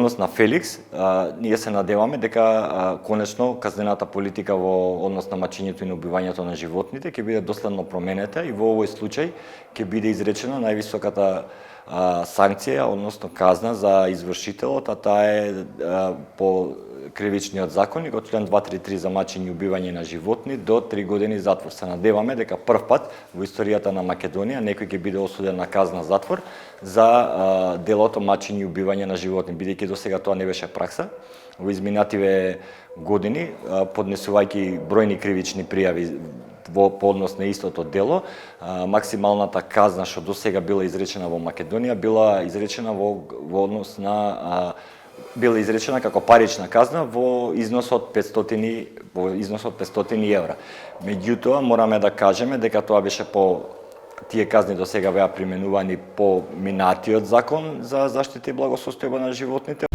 однос на Феликс, ние се надеваме дека конечно казнената политика во однос на мачењето и на убивањето на животните ќе биде доследно променета и во овој случај ќе биде изречена највисоката санкција, односно казна за извршителот, а таа е по кривичниот законник од член 233 за мачење и убивање на животни до 3 години затвор. Се надеваме дека прв пат во историјата на Македонија некој ќе биде осуден на казна затвор за делото мачење и убивање на животни, бидејќи досега тоа не беше пракса. Во изминативе години, поднесувајќи бројни кривични пријави по однос на истото дело, максималната казна што досега била изречена во Македонија била изречена во однос на била изречена како парична казна во износ од 500 евра. Меѓутоа мораме да кажеме дека тоа беше по тие казни досега беа применувани по минатиот закон за заштита и благосостојба на животните,